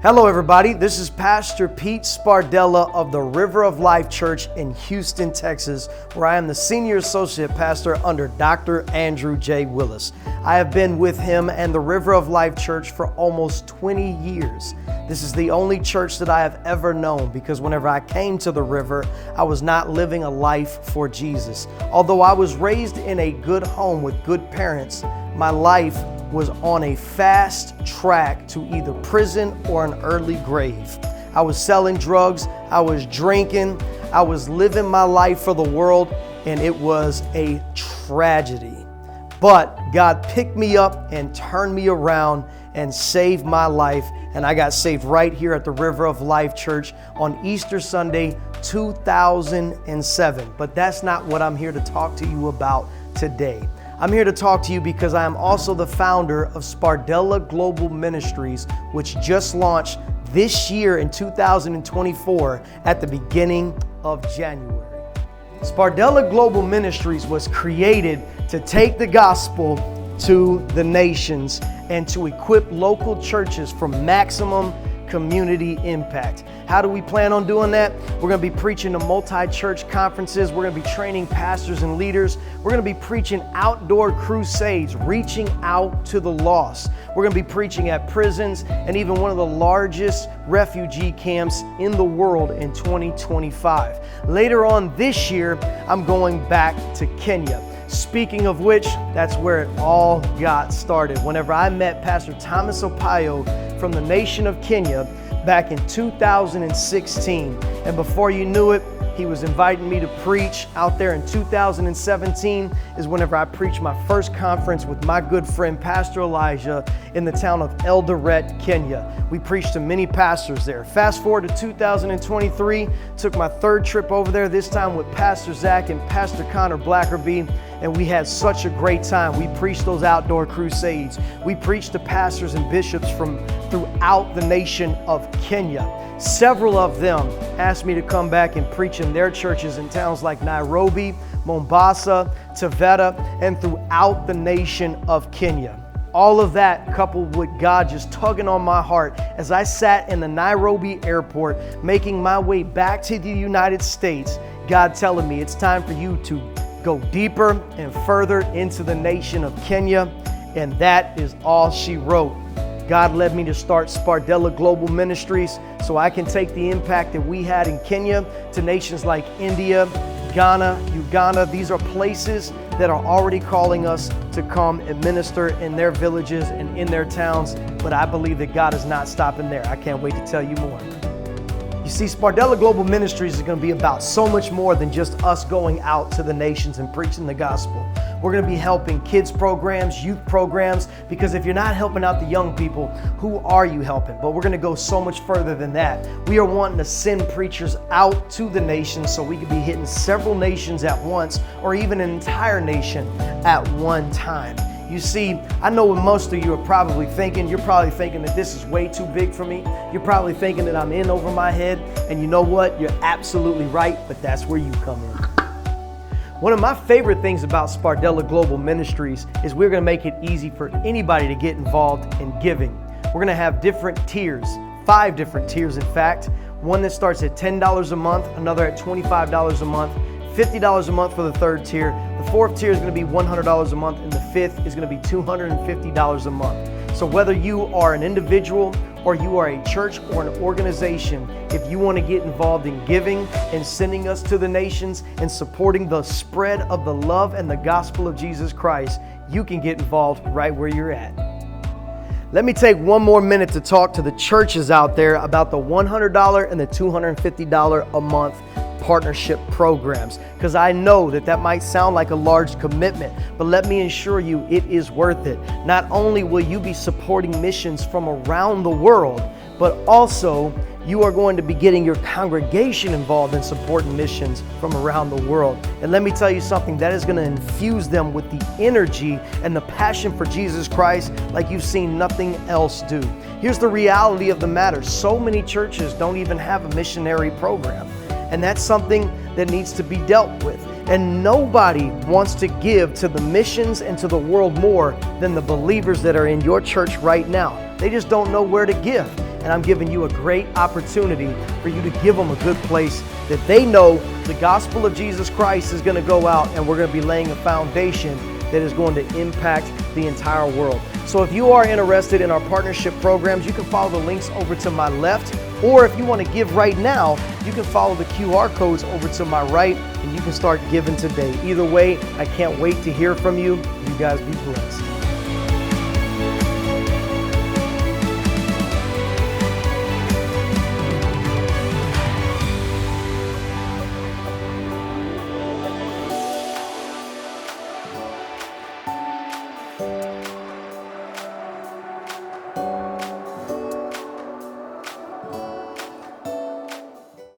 Hello everybody, this is Pastor Pete Spardella of the River of Life Church in Houston, Texas, where I am the Senior Associate Pastor under Dr. Andrew J. Willis. I have been with him and the River of Life Church for almost 20 years. This is the only church that I have ever known because whenever I came to the River, I was not living a life for Jesus. Although I was raised in a good home with good parents, my life was on a fast track to either prison or an early grave. I was selling drugs, I was drinking, I was living my life for the world, and it was a tragedy. But God picked me up and turned me around and saved my life, and I got saved right here at the River of Life Church on Easter Sunday, 2007. But that's not what I'm here to talk to you about today. I'm here to talk to you because I am also the founder of Spardella Global Ministries, which just launched this year in 2024 at the beginning of January. Spardella Global Ministries was created to take the gospel to the nations and to equip local churches for maximum community impact. How do we plan on doing that? We're going to be preaching to multi-church conferences. We're going to be training pastors and leaders. We're going to be preaching outdoor crusades, reaching out to the lost. We're going to be preaching at prisons and even one of the largest refugee camps in the world in 2025. Later on this year, I'm going back to Kenya. Speaking of which, that's where it all got started. Whenever I met Pastor Thomas Opayo from the nation of Kenya back in 2016. And before you knew it, he was inviting me to preach out there in 2017 is whenever I preached my first conference with my good friend, Pastor Elijah, in the town of Eldoret, Kenya. We preached to many pastors there. Fast forward to 2023, took my third trip over there, this time with Pastor Zach and Pastor Connor Blackerby, and we had such a great time. We preached those outdoor crusades. We preached to pastors and bishops from throughout the nation of Kenya. Several of them asked me to come back and preach in their churches in towns like Nairobi, Mombasa, Taveta, and throughout the nation of Kenya. All of that coupled with God just tugging on my heart as I sat in the Nairobi airport making my way back to the United States, God telling me it's time for you to go deeper and further into the nation of Kenya, and that is all she wrote. God led me to start Spardella Global Ministries so I can take the impact that we had in Kenya to nations like India, Ghana, Uganda. These are places that are already calling us to come and minister in their villages and in their towns. But I believe that God is not stopping there. I can't wait to tell you more. You see, Spardella Global Ministries is going to be about so much more than just us going out to the nations and preaching the gospel. We're going to be helping kids programs, youth programs, because if you're not helping out the young people, who are you helping? But we're going to go so much further than that. We are wanting to send preachers out to the nations so we could be hitting several nations at once or even an entire nation at one time. You see, I know what most of you are probably thinking. You're probably thinking that this is way too big for me. You're probably thinking that I'm in over my head. And you know what? You're absolutely right, but that's where you come in. One of my favorite things about Spardella Global Ministries is we're going to make it easy for anybody to get involved in giving. We're going to have different tiers, 5 different tiers in fact. One that starts at $10 a month, another at $25 a month, $50 a month for the third tier. The fourth tier is going to be $100 a month, and the fifth is going to be $250 a month. So whether you are an individual or you are a church or an organization, if you want to get involved in giving and sending us to the nations and supporting the spread of the love and the gospel of Jesus Christ, you can get involved right where you're at. Let me take one more minute to talk to the churches out there about the $100 and the $250 a month partnership programs, because I know that might sound like a large commitment, but let me assure you it is worth it. Not only will you be supporting missions from around the world, but also you are going to be getting your congregation involved in supporting missions from around the world. And let me tell you something, that is going to infuse them with the energy and the passion for Jesus Christ like you've seen nothing else do. Here's the reality of the matter. So many churches don't even have a missionary program. And that's something that needs to be dealt with. And nobody wants to give to the missions and to the world more than the believers that are in your church right now. They just don't know where to give. And I'm giving you a great opportunity for you to give them a good place that they know the gospel of Jesus Christ is going to go out, and we're going to be laying a foundation that is going to impact the entire world. So if you are interested in our partnership programs, you can follow the links over to my left, or if you want to give right now, you can follow the QR codes over to my right, and you can start giving today. Either way, I can't wait to hear from you. You guys be blessed.